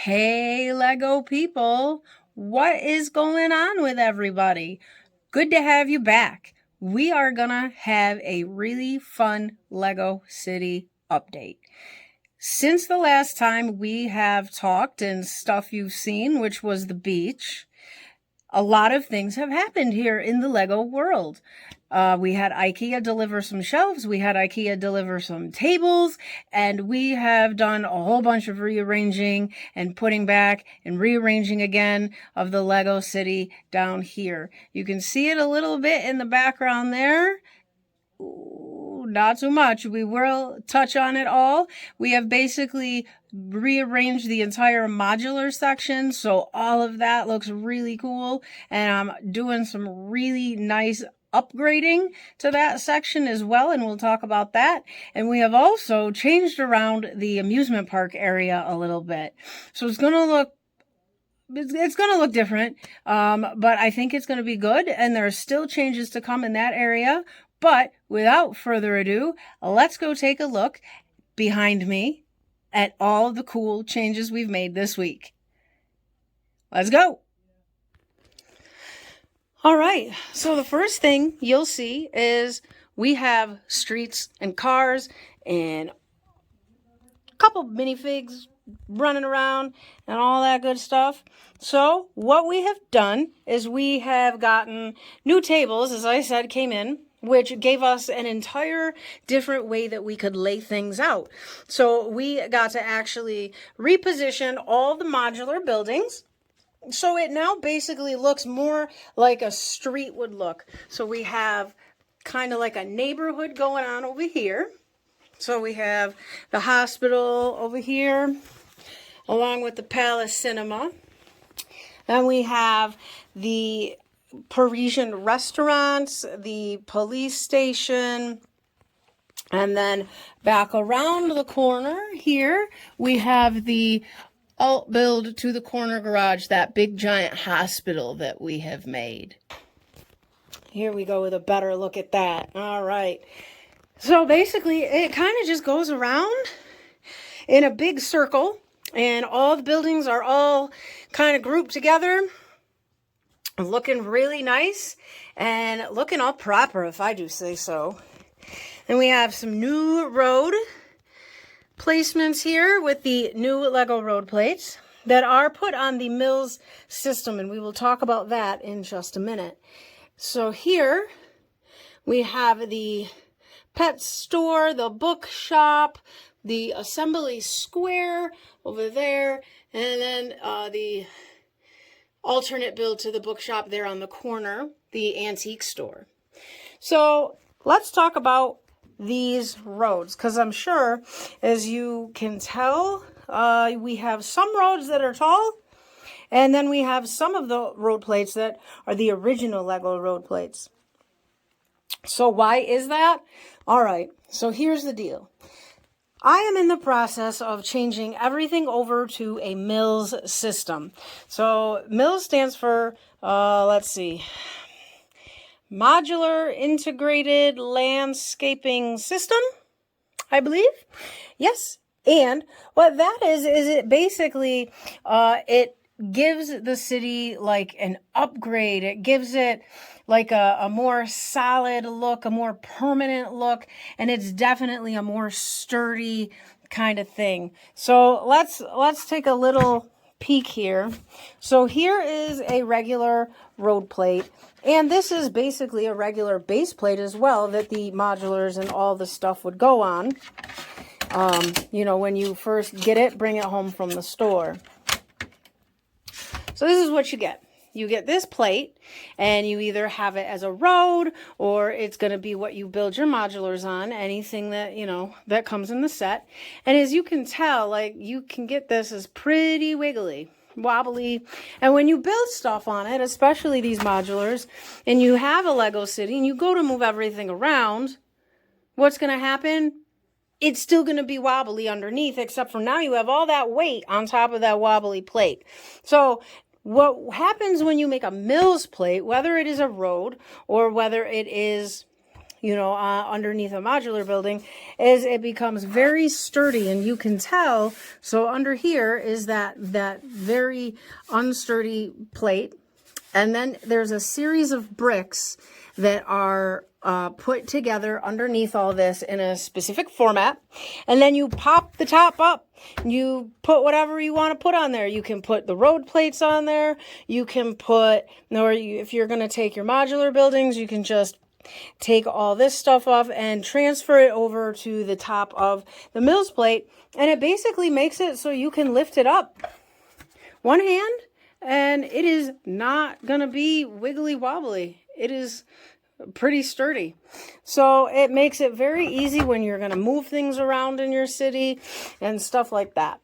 Hey, Lego people, what is going on with everybody? Good to have you back. We are gonna have a really fun Lego City update. Since the last time we have talked and stuff you've seen, which was the beach, a lot of things have happened here in the Lego world. We had IKEA deliver some shelves, we had IKEA deliver some tables, and we have done a whole bunch of rearranging and putting back and rearranging again of the Lego City down here. You can see it a little bit in the background there. Ooh, not too much. We will touch on it all. We have basically rearranged the entire modular section, so all of that looks really cool, and I'm doing some really nice upgrading to that section as well, and we'll talk about that. And we have also changed around the amusement park area a little bit, so it's going to look different, but I think it's going to be good, and there are still changes to come in that area. But without further ado, let's go take a look behind me at all the cool changes we've made this week. Let's go. All right, so the first thing you'll see is we have streets and cars and a couple minifigs running around and all that good stuff. So what we have done is we have gotten new tables, as I said, came in, which gave us an entire different way that we could lay things out. So we got to actually reposition all the modular buildings. So it now basically looks more like a street would look. So we have kind of like a neighborhood going on over here. So we have the hospital over here, along with the Palace Cinema. Then we have the Parisian restaurants, the police station, and then back around the corner here, we have the alt build to the corner garage, that big giant hospital that we have made. Here we go with a better look at that. All right. So basically, it kind of just goes around in a big circle, and all the buildings are all kind of grouped together, looking really nice and looking all proper, if I do say so. And we have some new road placements here with the new Lego road plates that are put on the Mills system, and we will talk about that in just a minute. So here we have the pet store, the bookshop, the assembly square over there, and then the alternate build to the bookshop there on the corner, the antique store. So let's talk about these roads, because I'm sure, as you can tell, we have some roads that are tall, and then we have some of the road plates that are the original Lego road plates. So why is that? All right, so here's the deal. I am in the process of changing everything over to a Mills system. So Mills stands for, Modular Integrated Landscaping System, I believe. Yes. And what that is it basically, it gives the city like an upgrade. It gives it like a more solid look, a more permanent look, and it's definitely a more sturdy kind of thing. So let's take a little peek here. So here is a regular road plate, and this is basically a regular base plate as well that the modulars and all the stuff would go on. When you first get it, bring it home from the store. So this is what you get. You get this plate, and you either have it as a road, or it's going to be what you build your modulars on, anything that, that comes in the set. And as you can tell, like, you can get this as pretty wiggly, wobbly. And when you build stuff on it, especially these modulars, and you have a Lego city, and you go to move everything around, what's going to happen? It's still going to be wobbly underneath, except for now you have all that weight on top of that wobbly plate. So what happens when you make a Mills plate, whether it is a road or whether it is underneath a modular building, is it becomes very sturdy, and you can tell. So under here is that very unsturdy plate, and then there's a series of bricks that are put together underneath all this in a specific format, and then you pop the top up. You put whatever you want to put on there. You can put the road plates on there. You can put, if you're going to take your modular buildings, you can just take all this stuff off and transfer it over to the top of the Mills plate, and it basically makes it so you can lift it up one hand, and it is not going to be wiggly wobbly. It is pretty sturdy. So it makes it very easy when you're going to move things around in your city and stuff like that.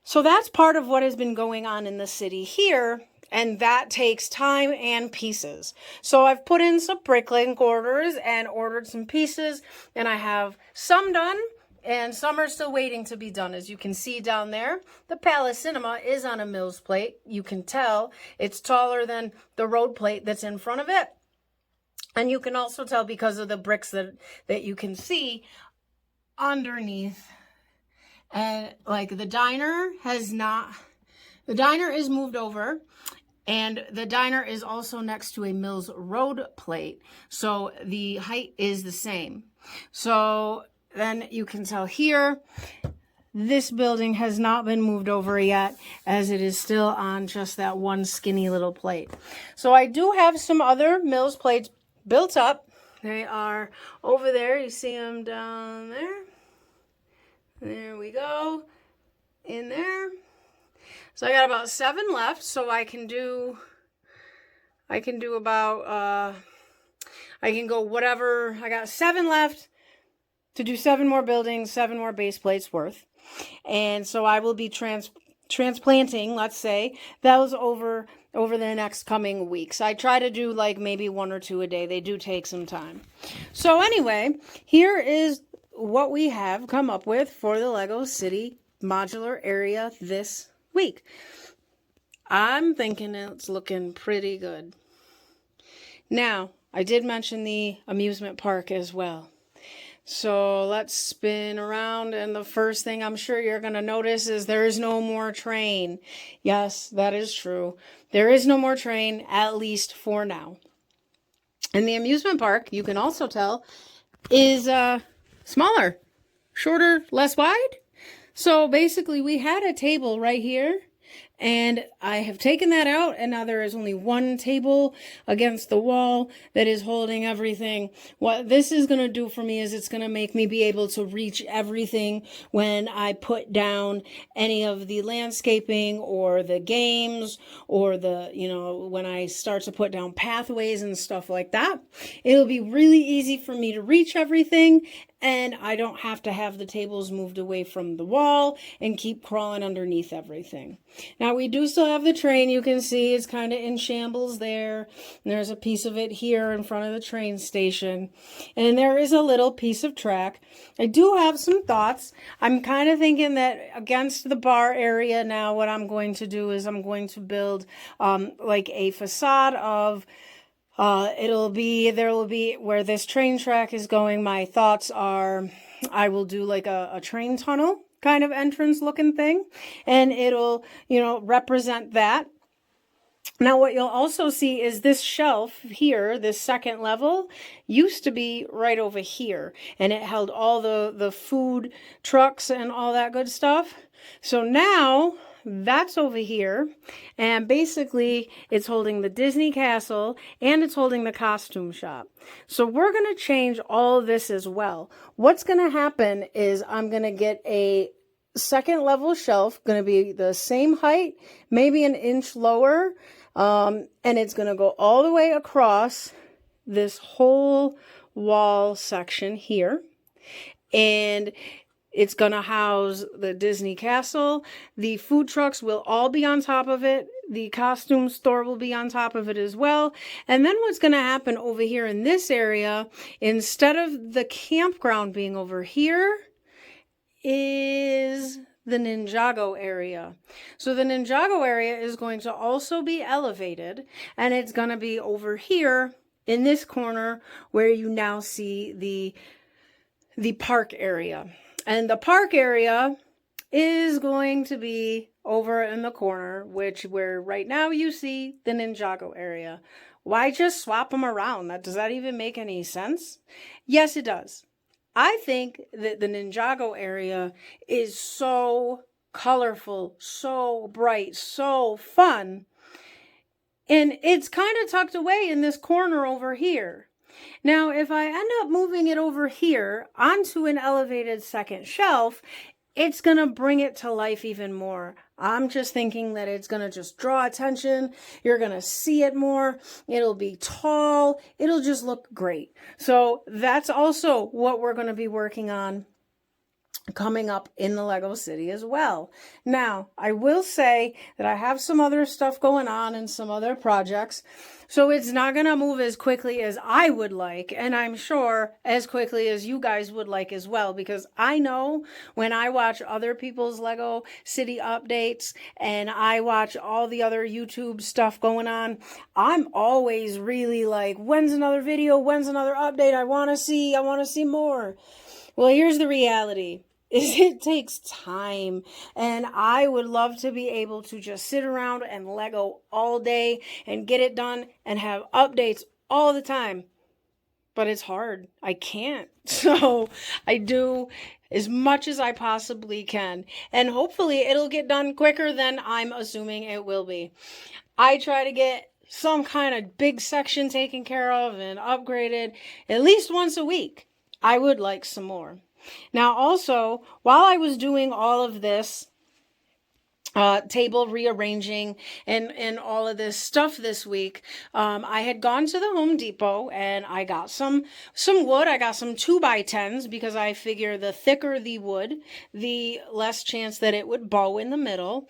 So that's part of what has been going on in the city here, and that takes time and pieces. So I've put in some bricklink orders and ordered some pieces, and I have some done and some are still waiting to be done. As you can see down there, the Palace Cinema is on a Mills plate. You can tell it's taller than the road plate that's in front of it. And you can also tell because of the bricks that you can see underneath. And like the diner is moved over, and the diner is also next to a Mills road plate. So the height is the same. So then you can tell here, this building has not been moved over yet, as it is still on just that one skinny little plate. So I do have some other Mills plates built up. They are over there. You see them down there. There we go. In there. So I got about 7 left, so I can do about, I can go whatever. I got 7 left to do 7 more buildings, 7 more base plates worth. And so I will be transplanting, let's say, those over the next coming weeks. I try to do like maybe 1 or 2 a day. They do take some time. So anyway, here is what we have come up with for the Lego City modular area this week. I'm thinking it's looking pretty good. Now, I did mention the amusement park as well. So let's spin around, and the first thing I'm sure you're going to notice is there is no more train. Yes, that is true. There is no more train, at least for now. And the amusement park, you can also tell, is smaller, shorter, less wide. So basically we had a table right here, and I have taken that out, and now there is only one table against the wall that is holding everything. What this is going to do for me is it's going to make me be able to reach everything when I put down any of the landscaping or the games or the, when I start to put down pathways and stuff like that. It'll be really easy for me to reach everything, and I don't have to have the tables moved away from the wall and keep crawling underneath everything. Now we do still have the train. You can see it's kind of in shambles there. And there's a piece of it here in front of the train station. And there is a little piece of track. I do have some thoughts. I'm kind of thinking that against the bar area now, what I'm going to do is I'm going to build like a facade of there will be where this train track is going. My thoughts are I will do like a train tunnel kind of entrance looking thing, and it'll, represent that. Now what you'll also see is this shelf here, this second level, used to be right over here, and it held all the food trucks and all that good stuff. So now that's over here, and basically it's holding the Disney Castle and it's holding the costume shop. So we're going to change all of this as well. What's going to happen is I'm going to get a second level shelf, going to be the same height, maybe an inch lower, and it's going to go all the way across this whole wall section here. And it's going to house the Disney Castle. The food trucks will all be on top of it. The costume store will be on top of it as well. And then what's going to happen over here in this area, instead of the campground being over here, is the Ninjago area. So the Ninjago area is going to also be elevated, and it's going to be over here in this corner where you now see the park area. And the park area is going to be over in the corner, where right now you see the Ninjago area. Why just swap them around? Does that even make any sense? Yes, it does. I think that the Ninjago area is so colorful, so bright, so fun. And it's kind of tucked away in this corner over here. Now, if I end up moving it over here onto an elevated second shelf, it's going to bring it to life even more. I'm just thinking that it's going to just draw attention. You're going to see it more. It'll be tall. It'll just look great. So that's also what we're going to be working on coming up in the Lego City as well. Now, I will say that I have some other stuff going on and some other projects, so it's not going to move as quickly as I would like, and I'm sure as quickly as you guys would like as well, because I know when I watch other people's Lego City updates and I watch all the other YouTube stuff going on, I'm always really like, when's another video? When's another update? I want to see more. Well, here's the reality. It takes time, and I would love to be able to just sit around and Lego all day and get it done and have updates all the time, but it's hard. I can't. So I do as much as I possibly can, and hopefully it'll get done quicker than I'm assuming it will be. I try to get some kind of big section taken care of and upgraded at least once a week. I would like some more. Now, also, while I was doing all of this table rearranging and all of this stuff this week, I had gone to the Home Depot and I got some wood. I got some 2x10s because I figure the thicker the wood, the less chance that it would bow in the middle.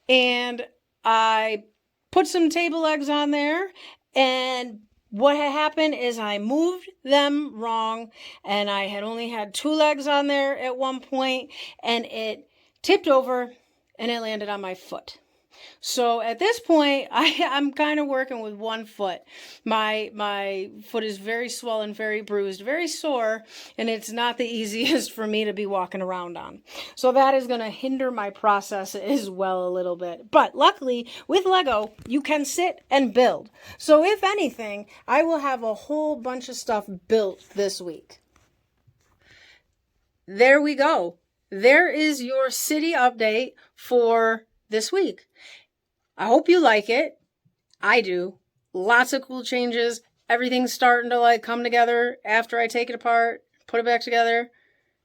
And I put some table legs on there, and what had happened is I moved them wrong, and I had only had 2 legs on there at one point, and it tipped over and it landed on my foot. So at this point, I'm kind of working with 1 foot. My foot is very swollen, very bruised, very sore, and it's not the easiest for me to be walking around on. So that is going to hinder my process as well a little bit. But luckily, with Lego, you can sit and build. So if anything, I will have a whole bunch of stuff built this week. There we go. There is your city update for this week. I hope you like it. I do. Lots of cool changes. Everything's starting to come together after I take it apart, put it back together,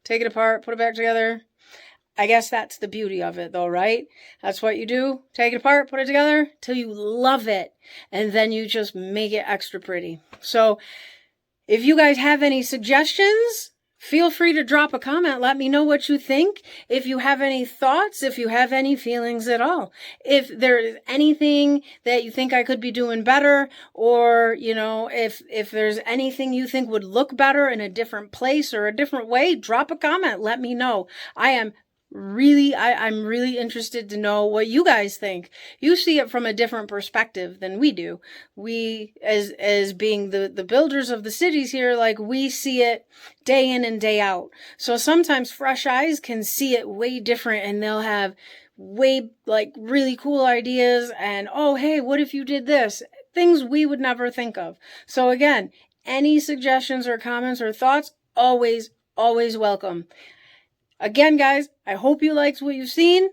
take it apart, put it back together. I guess that's the beauty of it though, right? That's what you do. Take it apart, put it together till you love it. And then you just make it extra pretty. So if you guys have any suggestions, feel free to drop a comment. Let me know what you think. If you have any thoughts, if you have any feelings at all. If there is anything that you think I could be doing better, or, if there's anything you think would look better in a different place or a different way, drop a comment. Let me know. I'm really interested to know what you guys think. You see it from a different perspective than we do. We, as being the builders of the cities here, we see it day in and day out. So sometimes fresh eyes can see it way different, and they'll have way really cool ideas and, oh, hey, what if you did this? Things we would never think of. So again, any suggestions or comments or thoughts, always welcome. Again, guys, I hope you liked what you've seen.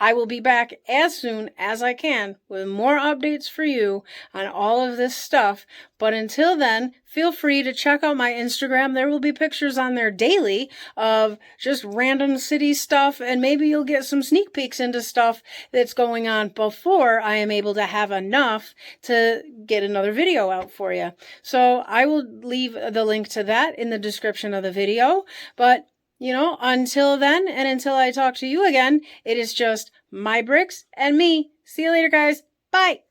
I will be back as soon as I can with more updates for you on all of this stuff. But until then, feel free to check out my Instagram. There will be pictures on there daily of just random city stuff, and maybe you'll get some sneak peeks into stuff that's going on before I am able to have enough to get another video out for you. So I will leave the link to that in the description of the video. But until then, and until I talk to you again, it is just my bricks and me. See you later, guys. Bye.